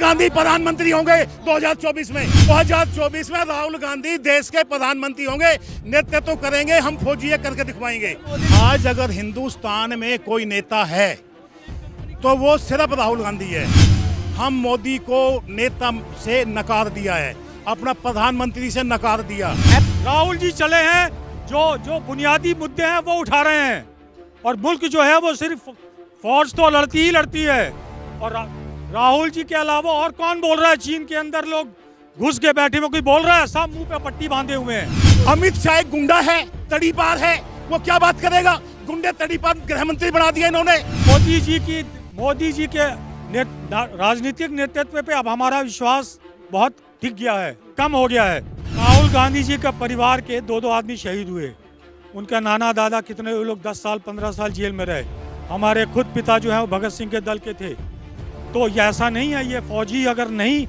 गांधी प्रधानमंत्री होंगे 2024 में। 2024 में राहुल गांधी देश के प्रधानमंत्री होंगे, नेतृत्व करेंगे, हम फौजी करके दिखवाएंगे। आज अगर हिंदुस्तान में कोई नेता है तो वो सिर्फ राहुल गांधी है। हम मोदी को नेता से नकार दिया है, अपना प्रधानमंत्री से नकार दिया। राहुल जी चले हैं, जो बुनियादी मुद्दे हैं वो उठा रहे हैं, और मुल्क जो है वो सिर्फ फौज तो लड़ती ही लड़ती है। और राहुल जी के अलावा और कौन बोल रहा है? चीन के अंदर लोग घुस के बैठे में कोई बोल रहा है? सब मुंह पे पट्टी बांधे हुए हैं। अमित शाह एक गुंडा है, तड़ीपार है, वो क्या बात करेगा? गुंडे तड़ीपार गृह मंत्री बना दिया इन्होंने। मोदी जी के राजनीतिक नेतृत्व पे अब हमारा विश्वास बहुत टिक गया है, कम हो गया है। राहुल गांधी जी का परिवार के दो आदमी शहीद हुए, उनका नाना दादा कितने लोग 10 साल 15 साल जेल में रहे। हमारे खुद पिता जो है वो भगत सिंह के दल के थे। तो ये ऐसा नहीं है, ये फौजी अगर नहीं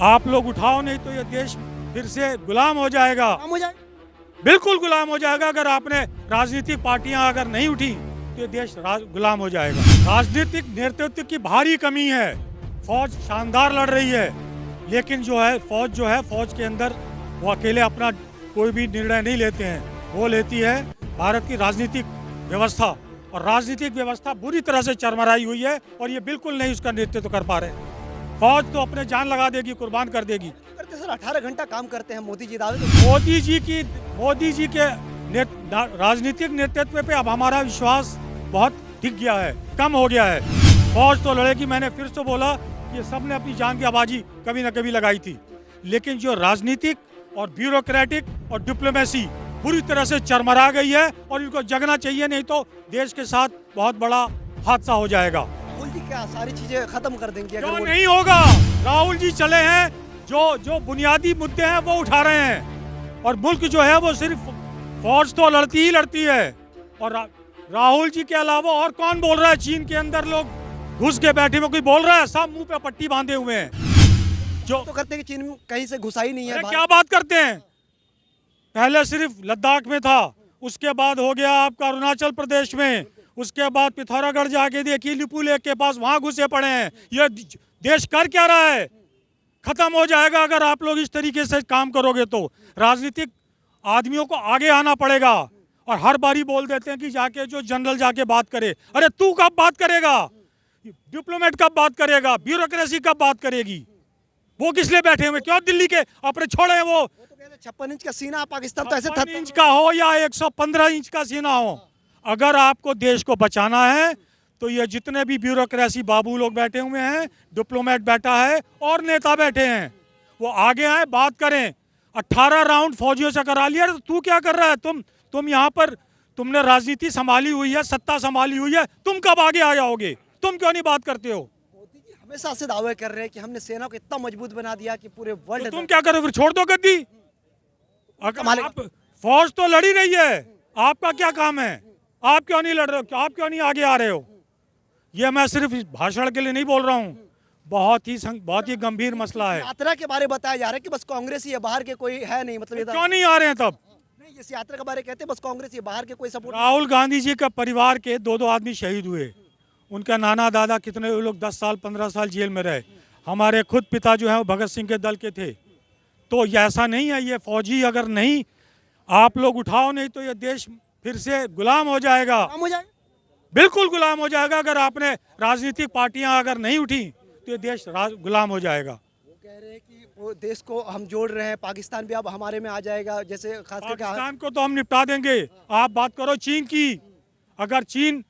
आप लोग उठाओ नहीं तो ये देश फिर से गुलाम हो जाएगा। बिल्कुल गुलाम हो जाएगा। अगर आपने राजनीतिक पार्टियां अगर नहीं उठी तो ये देश गुलाम हो जाएगा। राजनीतिक नेतृत्व की भारी कमी है। फौज शानदार लड़ रही है, लेकिन फौज के अंदर वो अकेले अपना कोई भी निर्णय नहीं लेते हैं, वो लेती है भारत की राजनीतिक व्यवस्था। और राजनीतिक व्यवस्था बुरी तरह से चरमराई हुई है, और ये बिल्कुल नहीं उसका नेतृत्व कर पा रहे हैं। फौज तो अपने जान लगा देगी, कुर्बान कर देगी। करते सर 18 घंटा काम करते हैं मोदी जी दावे। मोदी जी के राजनीतिक नेतृत्व पे अब हमारा विश्वास बहुत टिक गया है, कम हो गया है। फौज तो लड़ेगी, मैंने फिर से बोला कि सब ने अपनी जान की आबाजी कभी न कभी लगाई थी, लेकिन जो राजनीतिक और ब्यूरोक्रेटिक और डिप्लोमेसी बुरी तरह से चरमरा गई है, और इनको जगना चाहिए, नहीं तो देश के साथ बहुत बड़ा हादसा हो जाएगा। राहुल जी क्या सारी चीजें खत्म कर देंगे? क्यों नहीं होगा? राहुल जी चले हैं, जो बुनियादी मुद्दे हैं वो उठा रहे हैं, और मुल्क जो है वो सिर्फ फौज तो लड़ती ही लड़ती है। और राहुल जी के अलावा और कौन बोल रहा है? चीन के अंदर लोग घुस के बैठे में कोई बोल रहा है? सब मुंह पे पट्टी बांधे हुए हैं। जो तो करते हैं कि चीन कहीं से घुसा ही नहीं है। क्या बात करते हैं? पहले सिर्फ लद्दाख में था, उसके बाद हो गया आपका अरुणाचल प्रदेश में, उसके बाद पिथौरागढ़ जाके देखिए लिपू लेक के पास, वहां घुसे पड़े हैं। ये देश कर क्या रहा है? खत्म हो जाएगा अगर आप लोग इस तरीके से काम करोगे तो। राजनीतिक आदमियों को आगे आना पड़ेगा, और हर बारी बोल देते हैं कि जाके जो जनरल जाके बात करे। अरे तू कब बात करेगा? डिप्लोमेट कब बात करेगा? ब्यूरोक्रेसी कब बात करेगी? वो किस लिए बैठे हुए? क्यों दिल्ली के अपने छोड़े? वो 56 इंच का सीना पाकिस्तान तो ऐसे 56 इंच का हो या 115 इंच का सीना हो, अगर आपको देश को बचाना है तो ये जितने भी ब्यूरोक्रेसी बाबू लोग बैठे हुए हैं, डिप्लोमेट बैठा है और नेता बैठे हैं, वो आगे आए, बात करें। 18 राउंड फौजियों से करा लिया, तो तू क्या कर रहा है? तुम यहाँ पर तुमने राजनीति संभाली हुई है, सत्ता संभाली हुई है, तुम कब आगे आ जाओगे? तुम क्यों नहीं बात करते हो? मोदी जी हमेशा से दावे कर रहे हैं कि हमने सेना को इतना मजबूत बना दिया कि पूरे वर्ल्ड। तो तुम क्या करो फिर? छोड़ दो गद्दी। फौज तो लड़ी रही है, आपका क्या काम है? आप क्यों नहीं लड़ रहे हो? आप क्यों नहीं आगे आ रहे हो? ये मैं सिर्फ भाषण के लिए नहीं बोल रहा हूँ, बहुत ही गंभीर मसला है। यात्रा के बारे में बताया जा रहा है कि बस कांग्रेस ही है, बाहर के कोई है नहीं। मतलब क्यों नहीं आ रहे हैं तब? नहीं, इस यात्रा के बारे में कहते हैं बस कांग्रेस ही है, बाहर के कोई सपोर्ट। राहुल गांधी जी का परिवार के दो आदमी शहीद हुए, उनका नाना दादा कितने लोग 10 साल 15 साल जेल में रहे। हमारे खुद पिता जो है वो भगत सिंह के दल के थे। तो ये ऐसा नहीं है, ये फौजी अगर नहीं आप लोग उठाओ नहीं तो ये देश फिर से गुलाम हो जाएगा। बिल्कुल गुलाम हो जाएगा। अगर आपने राजनीतिक पार्टियां अगर नहीं उठी तो ये देश गुलाम हो जाएगा। वो कह रहे हैं कि वो देश को हम जोड़ रहे हैं, पाकिस्तान भी अब हमारे में आ जाएगा। जैसे खासकर पाकिस्तान को तो हम निपटा देंगे। आप बात करो चीन की, अगर चीन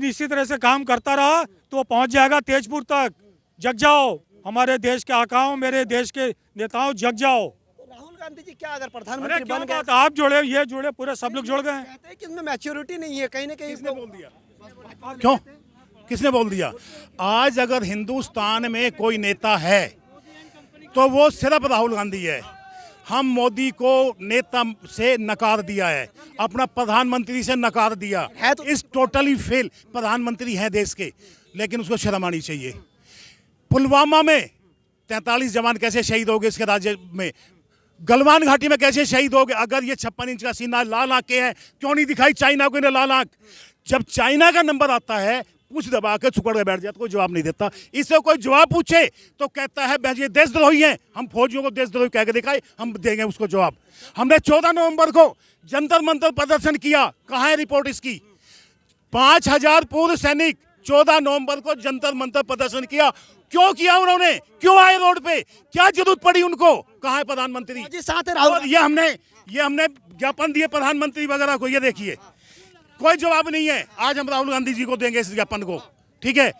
इसी तरह से काम करता रहा तो वो पहुंच जाएगा तेजपुर तक। जग जाओ हमारे देश के आकाओं, मेरे देश के नेताओं, जग जाओ। राहुल गांधी जी क्या अगर प्रधानमंत्री बन गए? आप जुड़े, ये जुड़े, पूरे सब लोग जुड़ गए। कहते हैं कि इनमें मैच्योरिटी नहीं है, कहीं ना कहीं। किसने बोल दिया? क्यों? किसने बोल दिया? आज अगर हिंदुस्तान में कोई नेता है तो वो सिर्फ राहुल गांधी है। हम मोदी को नेता से नकार दिया है, अपना प्रधानमंत्री से नकार दिया है। तो इस टोटली फेल प्रधानमंत्री हैं देश के, लेकिन उसको शर्म आनी चाहिए। पुलवामा में 43 जवान कैसे शहीद हो गए इसके राज्य में? गलवान घाटी में कैसे शहीद हो गए? अगर ये 56 इंच का सीना लाल आंख के हैं, क्यों नहीं दिखाई चाइना को इन्हें लाल आंख? जब चाइना का नंबर आता है पूछ दबा के छुकड़ के बैठ जाता, कोई जवाब नहीं देता। इससे कोई जवाब पूछे तो कहता है ये देशद्रोही हैं, हम फौजियों को देशद्रोही कह के दिखाए, हम देंगे उसको जवाब। हमने 14 नवंबर को जंतर मंतर प्रदर्शन किया, कहाँ है रिपोर्ट इसकी? 5000 पूर्व सैनिक 14 नवंबर को जंतर मंतर प्रदर्शन किया। क्यों किया उन्होंने? क्यों आए रोड पे? क्या जरूरत पड़ी उनको? कहाँ है प्रधानमंत्री? जी साथ है राहुल। और ये हमने ज्ञापन दिए प्रधानमंत्री वगैरह को, ये देखिए कोई जवाब नहीं है। आज हम राहुल गांधी जी को देंगे इस ज्ञापन को, ठीक है।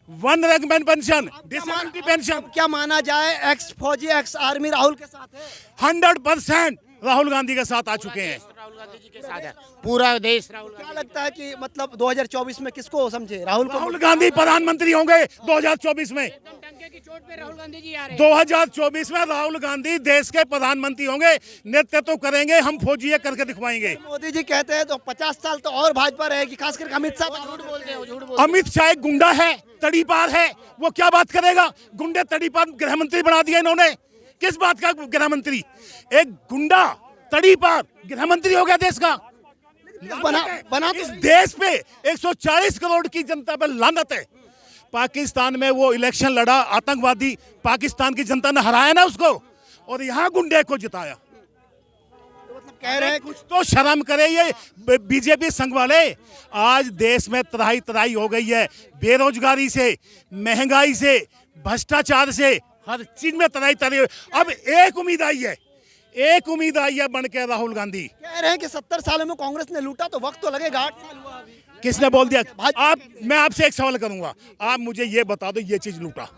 1 रैंकमैन पेंशन, डिसेबिलिटी पेंशन, क्या माना जाए एक्स फौजी एक्स आर्मी राहुल के साथ है? 100% राहुल गांधी के साथ आ चुके हैं। राहुल गांधी जी के साथ है, पूरा देश राहुल गांधी। क्या लगता है कि मतलब 2024 में किसको समझे? राहुल को? राहुल गांधी प्रधानमंत्री होंगे 2024 में। एकदम टंके की चोट पे राहुल गांधी जी आ रहे हैं। 2024 में राहुल गांधी देश के प्रधानमंत्री होंगे, नेतृत्व करेंगे, हम फौजी करके दिखवाएंगे। मोदी जी कहते हैं तो 50 साल तो और भाजपा रहेगी, खासकर अमित शाह। झूठ बोलते हैं, झूठ बोलते अमित शाह एक गुंडा है, तड़ीपार है, वो क्या बात करेगा? गुंडे तड़ीपार गृह मंत्री बना दिया इन्होंने। किस बात का गृह मंत्री? एक गुंडा तड़ीपार गृह मंत्री हो गया देश का। बना इस देश पे 140 करोड़ की जनता पे लानत है। पाकिस्तान में वो इलेक्शन लड़ा, आतंकवादी, पाकिस्तान की जनता ने हराया ना उसको, और यहाँ गुंडे को जिताया। कह रहे हैं कुछ तो शर्म करे ये बीजेपी संघ वाले। आज देश में तराई तराई हो गई है, बेरोजगारी से, महंगाई से, भ्रष्टाचार से, हर चीज में तराई तराई। अब एक उम्मीद आई है, एक उम्मीद आई है बन के राहुल गांधी। कह रहे हैं कि 70 सालों में कांग्रेस ने लूटा तो वक्त तो लगेगा। 8 साल हुआ अभी। किसने बोल दिया? मैं आपसे एक सवाल करूंगा, आप मुझे ये बता दो ये चीज लूटा।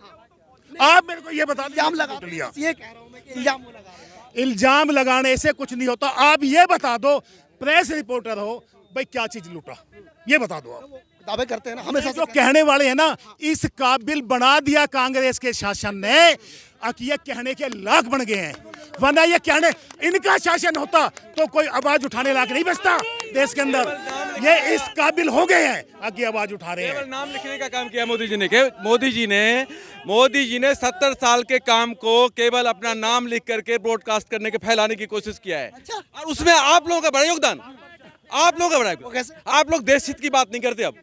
आप मेरे को ये बता दो इल्जाम लगा लिया। ये कह रहा हूं मैं कि इल्जाम लगा रहे हैं। इल्जाम लगाने से कुछ नहीं होता। आप ये बता दो, प्रेस रिपोर्टर हो भाई, क्या चीज लूटा, ये बता दो आप। दावे करते हैं ना हमेशा जो कहने वाले हैं ना, इस काबिल बना दिया कांग्रेस के शासन ने, ये कहने के लायक बन गए हैं। वरना ये कहने, इनका शासन होता तो कोई आवाज उठाने लायक नहीं बचता देश के अंदर। ये इस काबिल हो गए हैं, आगे आवाज उठा रहे हैं। केवल नाम लिखने का काम किया मोदी जी ने 70 साल के काम को केवल अपना नाम लिख करके ब्रॉडकास्ट करने के, फैलाने की कोशिश किया है। और उसमें आप लोगों का बड़ा योगदान, आप लोगों का बड़ा योगदान। आप लोग देश हित की बात नहीं करते, अब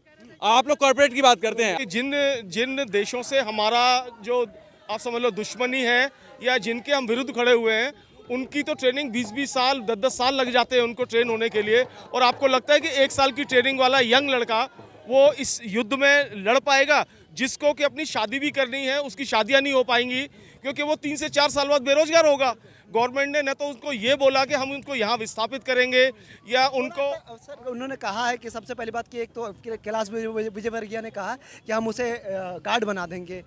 आप लोग कॉर्पोरेट की बात करते हैं। जिन देशों से हमारा जो आप समझ लो दुश्मनी है, या जिनके हम विरुद्ध खड़े हुए हैं, उनकी तो ट्रेनिंग 20-20 साल 10-10 साल लग जाते हैं उनको ट्रेन होने के लिए। और आपको लगता है कि 1 साल की ट्रेनिंग वाला यंग लड़का वो इस युद्ध में लड़ पाएगा? जिसको कि अपनी शादी भी करनी है, उसकी शादियां नहीं हो पाएंगी क्योंकि वो 3 से 4 साल बाद बेरोजगार होगा। गवर्नमेंट ने न तो उसको ये बोला कि हम उनको यहाँ विस्थापित करेंगे, या उनको सर उन्होंने कहा है कि सबसे पहली बात कि एक तो कैलाश विजयवर्गीय ने कहा कि हम उसे गार्ड बना देंगे।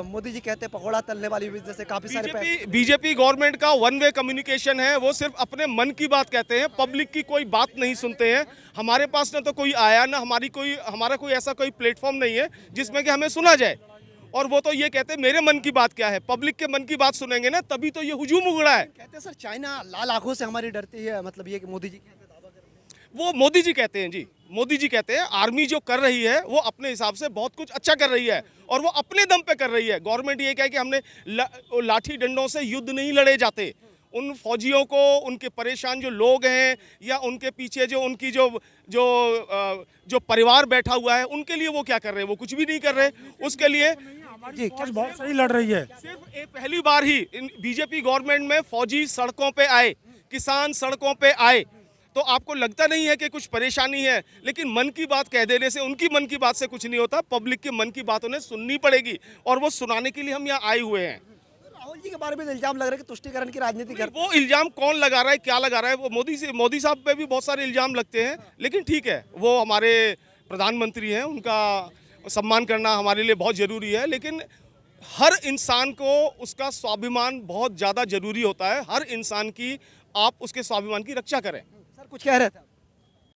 मोदी जी कहते हैं पकौड़ा तलने वाली बिजनेस से काफी सारे बीजेपी गवर्नमेंट का वन वे कम्युनिकेशन है। वो सिर्फ अपने मन की बात कहते हैं, पब्लिक की कोई बात नहीं सुनते हैं। हमारे पास ना तो कोई आया, ना हमारा कोई ऐसा कोई प्लेटफॉर्म नहीं है जिसमें कि हमें सुना जाए। और वो तो ये कहते हैं मेरे मन की बात क्या है, पब्लिक के मन की बात सुनेंगे ना, तभी तो ये हुजूम उगड़ा है। कहते हैं सर चाइना लाल आंखों से हमारी डरती है, मतलब ये कि मोदी जी वो मोदी जी कहते हैं जी, मोदी जी कहते हैं आर्मी जो कर रही है वो अपने हिसाब से बहुत कुछ अच्छा कर रही है, और वो अपने दम पे कर रही है। गवर्नमेंट ये कहे कि हमने लाठी डंडों से युद्ध नहीं लड़े जाते। उन फौजियों को, उनके परेशान जो लोग हैं, या उनके पीछे जो उनकी जो परिवार बैठा हुआ है, उनके लिए वो क्या कर रहे हैं? वो कुछ भी नहीं कर रहे। उसके लिए जी बहुत सही लड़ रही है। सिर्फ एक पहली बार ही बीजेपी गवर्नमेंट में फौजी सड़कों पे आए, किसान सड़कों पे आए, तो आपको लगता नहीं है कि कुछ परेशानी है? लेकिन मन की बात कह देने से, उनकी मन की बात से कुछ नहीं होता। पब्लिक की मन की बात उन्हें सुननी पड़ेगी, और वो सुनाने के लिए हम यहाँ आए हुए हैं। राहुल जी के बारे में इल्जाम लग रहा है कि तुष्टीकरण की राजनीति कर। वो इल्जाम कौन लगा रहा है, क्या लगा रहा है? वो मोदी साहब पे भी बहुत सारे इल्जाम लगते हैं, लेकिन ठीक है, वो हमारे प्रधानमंत्री हैं, उनका सम्मान करना हमारे लिए बहुत ज़रूरी है। लेकिन हर इंसान को उसका स्वाभिमान बहुत ज़्यादा ज़रूरी होता है। हर इंसान की, आप उसके स्वाभिमान की रक्षा करें। सर कुछ कह रहे थे?